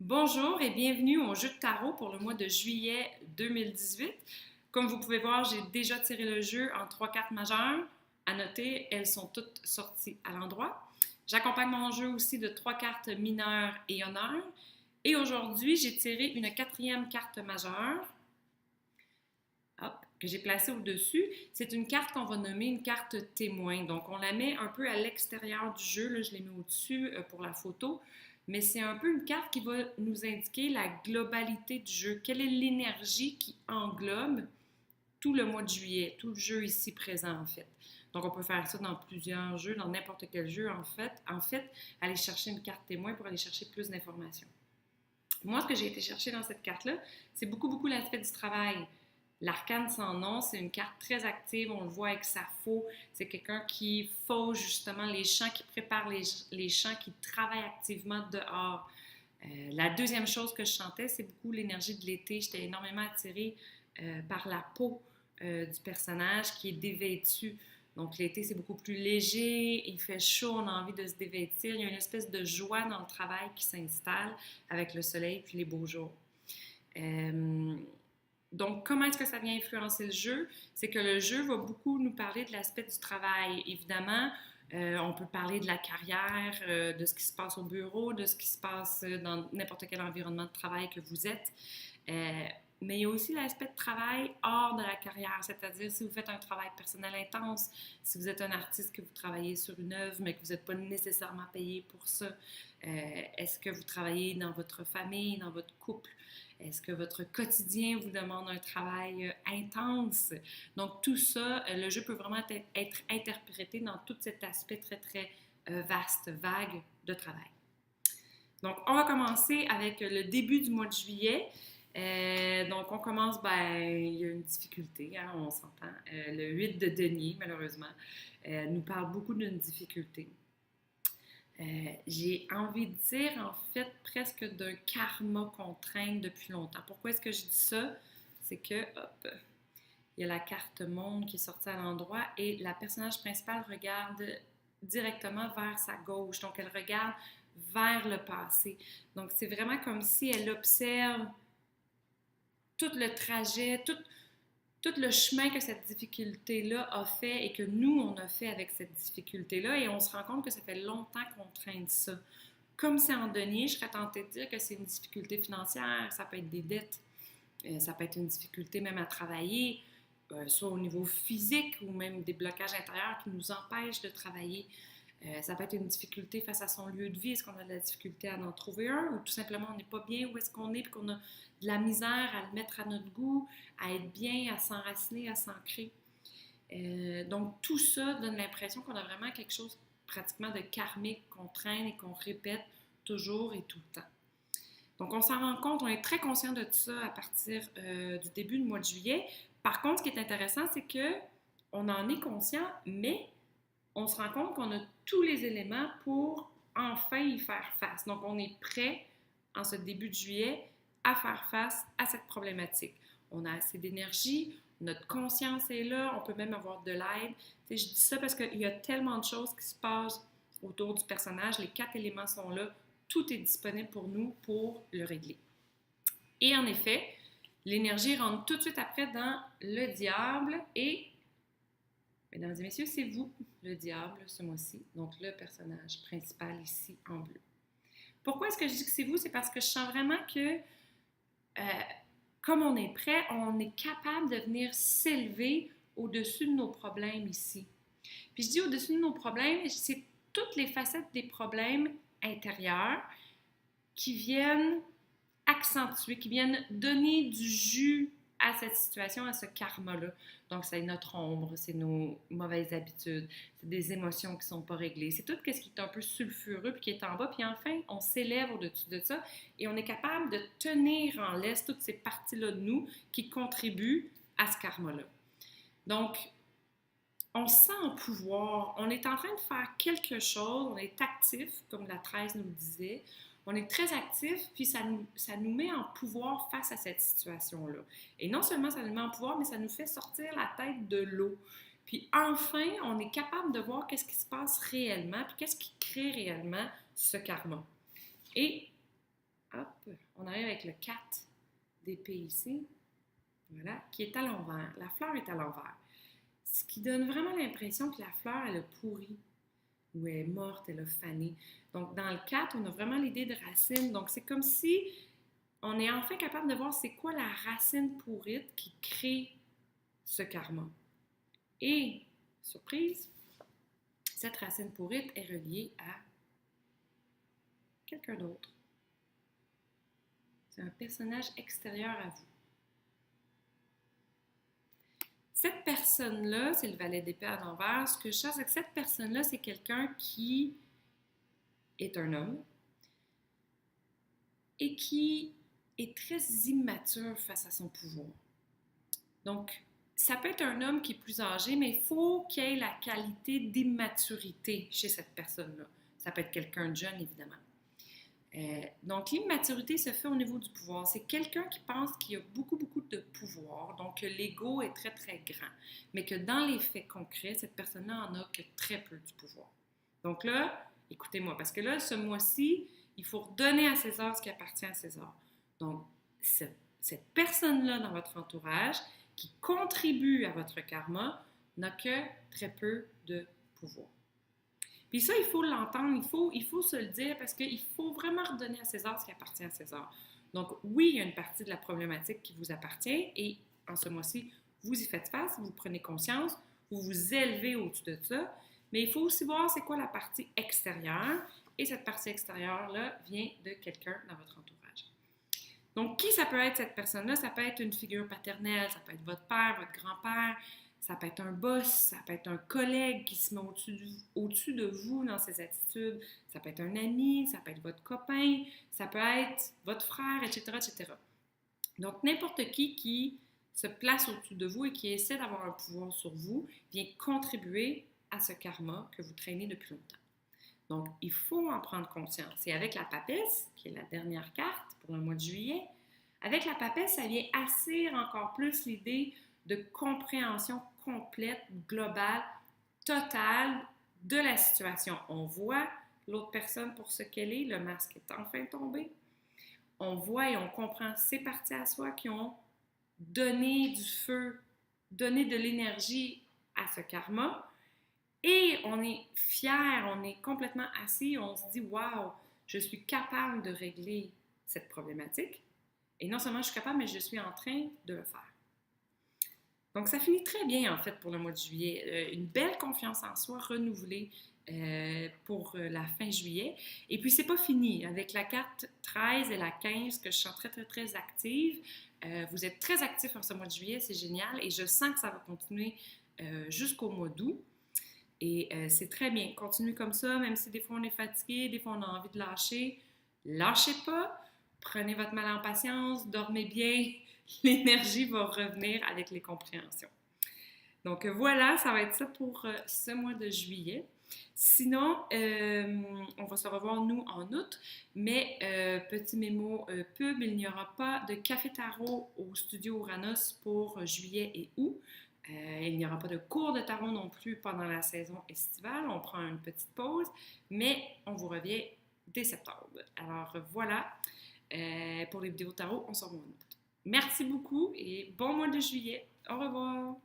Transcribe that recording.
Bonjour et bienvenue au jeu de tarot pour le mois de juillet 2018. Comme vous pouvez voir, j'ai déjà tiré le jeu en 3 cartes majeures. À noter, elles sont toutes sorties à l'endroit. J'accompagne mon jeu aussi de 3 cartes mineures et honneurs. Et aujourd'hui, j'ai tiré une 4e carte majeure, que j'ai placée au-dessus. C'est une carte qu'on va nommer une carte témoin. Donc, on la met un peu à l'extérieur du jeu. Là, je l'ai mis au-dessus pour la photo. Mais c'est un peu une carte qui va nous indiquer la globalité du jeu. Quelle est l'énergie qui englobe tout le mois de juillet, tout le jeu ici présent en fait. Donc on peut faire ça dans plusieurs jeux, dans n'importe quel jeu en fait. Aller chercher une carte témoin pour aller chercher plus d'informations. Moi, ce que j'ai été chercher dans cette carte-là, c'est beaucoup l'aspect du travail. L'arcane sans nom, c'est une carte très active, on le voit avec sa faux. C'est quelqu'un qui fauche justement les champs, qui prépare les champs, qui travaille activement dehors. La deuxième chose que je sentais, c'est beaucoup l'énergie de l'été. J'étais énormément attirée par la peau du personnage qui est dévêtu. Donc l'été, c'est beaucoup plus léger, il fait chaud, on a envie de se dévêtir. Il y a une espèce de joie dans le travail qui s'installe avec le soleil puis les beaux jours. Donc, comment est-ce que ça vient influencer le jeu? C'est que le jeu va beaucoup nous parler de l'aspect du travail. Évidemment, on peut parler de la carrière, de ce qui se passe au bureau, de ce qui se passe dans n'importe quel environnement de travail que vous êtes. Mais il y a aussi l'aspect de travail hors de la carrière, c'est-à-dire si vous faites un travail personnel intense, si vous êtes un artiste que vous travaillez sur une œuvre, mais que vous n'êtes pas nécessairement payé pour ça. Est-ce que vous travaillez dans votre famille, dans votre couple? Est-ce que votre quotidien vous demande un travail intense? Donc tout ça, le jeu peut vraiment être interprété dans tout cet aspect très vaste, vague de travail. Donc on va commencer avec le début du mois de juillet. Donc, on commence, il y a une difficulté, hein, on s'entend. Le 8 de denier, malheureusement, nous parle beaucoup d'une difficulté. J'ai envie de dire, en fait, presque d'un karma qu'on traîne depuis longtemps. Pourquoi est-ce que je dis ça? C'est que, il y a la carte monde qui est sortie à l'endroit et la personnage principale regarde directement vers sa gauche. Donc, elle regarde vers le passé. Donc, c'est vraiment comme si elle observe tout le trajet, tout le chemin que cette difficulté-là a fait et que nous, on a fait avec cette difficulté-là, et on se rend compte que ça fait longtemps qu'on traîne ça. Comme c'est en denier, je serais tentée de dire que c'est une difficulté financière, ça peut être des dettes, ça peut être une difficulté même à travailler, soit au niveau physique ou même des blocages intérieurs qui nous empêchent de travailler. Ça peut être une difficulté face à son lieu de vie. Est-ce qu'on a de la difficulté à en trouver un ou tout simplement on n'est pas bien où est-ce qu'on est et qu'on a de la misère à le mettre à notre goût, à être bien, à s'enraciner, à s'ancrer. Donc tout ça donne l'impression qu'on a vraiment quelque chose pratiquement de karmique qu'on traîne et qu'on répète toujours et tout le temps. Donc on s'en rend compte, on est très conscient de tout ça à partir du début du mois de juillet. Par contre, ce qui est intéressant, c'est qu'on en est conscient, mais on se rend compte qu'on a tous les éléments pour enfin y faire face. Donc, on est prêt, en ce début de juillet, à faire face à cette problématique. On a assez d'énergie, notre conscience est là, on peut même avoir de l'aide. Je dis ça parce qu'il y a tellement de choses qui se passent autour du personnage. Les 4 éléments sont là. Tout est disponible pour nous pour le régler. Et en effet, l'énergie rentre tout de suite après dans le diable et mesdames et messieurs, c'est vous, le diable, ce mois-ci. Donc, le personnage principal ici en bleu. Pourquoi est-ce que je dis que c'est vous? C'est parce que je sens vraiment que, comme on est prêt, on est capable de venir s'élever au-dessus de nos problèmes ici. Puis je dis au-dessus de nos problèmes, c'est toutes les facettes des problèmes intérieurs qui viennent accentuer, qui viennent donner du jus à cette situation, à ce karma-là. Donc, c'est notre ombre, c'est nos mauvaises habitudes, c'est des émotions qui ne sont pas réglées. C'est tout ce qui est un peu sulfureux puis qui est en bas. Puis enfin, on s'élève au-dessus de ça et on est capable de tenir en laisse toutes ces parties-là de nous qui contribuent à ce karma-là. Donc, on se sent en pouvoir, on est en train de faire quelque chose, on est actif, comme la 13 nous le disait. On est très actif, puis ça nous met en pouvoir face à cette situation-là. Et non seulement ça nous met en pouvoir, mais ça nous fait sortir la tête de l'eau. Puis enfin, on est capable de voir qu'est-ce qui se passe réellement, puis qu'est-ce qui crée réellement ce karma. Et Hop, on arrive avec le 4 d'épée ici. Voilà, qui est à l'envers. La fleur est à l'envers. Ce qui donne vraiment l'impression que la fleur, elle a pourri, ou elle est morte, elle a fané. Donc, dans le 4, on a vraiment l'idée de racine. Donc, c'est comme si on est enfin capable de voir c'est quoi la racine pourrite qui crée ce karma. Et, surprise, cette racine pourrite est reliée à quelqu'un d'autre. C'est un personnage extérieur à vous. Cette personne-là, c'est le valet d'épée à l'envers. Ce que je cherche avec cette personne-là, c'est quelqu'un qui est un homme et qui est très immature face à son pouvoir. Donc, ça peut être un homme qui est plus âgé, mais il faut qu'il ait la qualité d'immaturité chez cette personne-là. Ça peut être quelqu'un de jeune, évidemment. Donc, l'immaturité se fait au niveau du pouvoir. C'est quelqu'un qui pense qu'il a beaucoup, beaucoup de pouvoir, donc que l'ego est très, très grand, mais que dans les faits concrets, cette personne-là en a que très peu du pouvoir. Donc là, écoutez-moi, parce que là, ce mois-ci, il faut redonner à César ce qui appartient à César. Donc, cette personne-là dans votre entourage qui contribue à votre karma n'a que très peu de pouvoir. Puis ça, il faut l'entendre, il faut se le dire parce qu'il faut vraiment redonner à César ce qui appartient à César. Donc oui, il y a une partie de la problématique qui vous appartient et en ce mois-ci, vous y faites face, vous prenez conscience, vous vous élevez au-dessus de ça, mais il faut aussi voir c'est quoi la partie extérieure et cette partie extérieure-là vient de quelqu'un dans votre entourage. Donc qui ça peut être cette personne-là? Ça peut être une figure paternelle, ça peut être votre père, votre grand-père, ça peut être un boss, ça peut être un collègue qui se met au-dessus de vous dans ses attitudes, ça peut être un ami, ça peut être votre copain, ça peut être votre frère, etc., etc. Donc, n'importe qui se place au-dessus de vous et qui essaie d'avoir un pouvoir sur vous vient contribuer à ce karma que vous traînez depuis longtemps. Donc, il faut en prendre conscience. Et avec la papesse, qui est la dernière carte pour le mois de juillet, avec la papesse, ça vient assir encore plus l'idée de compréhension complète, globale, totale de la situation. On voit l'autre personne pour ce qu'elle est, le masque est enfin tombé. On voit et on comprend ces parties à soi qui ont donné du feu, donné de l'énergie à ce karma. Et on est fier, on est complètement assis, on se dit « Wow, je suis capable de régler cette problématique. » Et non seulement je suis capable, mais je suis en train de le faire. Donc, ça finit très bien, en fait, pour le mois de juillet. Une belle confiance en soi renouvelée pour la fin juillet. Et puis, c'est pas fini. Avec la carte 13 et la 15, que je sens très, très, très active, vous êtes très actifs en ce mois de juillet, c'est génial. Et je sens que ça va continuer jusqu'au mois d'août. Et c'est très bien. Continuez comme ça, même si des fois on est fatigué, des fois on a envie de lâcher. Lâchez pas. Prenez votre mal en patience, dormez bien. L'énergie va revenir avec les compréhensions. Donc voilà, ça va être ça pour ce mois de juillet. Sinon, on va se revoir nous en août, mais petit mémo pub, il n'y aura pas de café tarot au studio Uranus pour juillet et août. Il n'y aura pas de cours de tarot non plus pendant la saison estivale. On prend une petite pause, mais on vous revient dès septembre. Alors voilà, pour les vidéos tarot, on se revoit en août. Merci beaucoup et bon mois de juillet. Au revoir!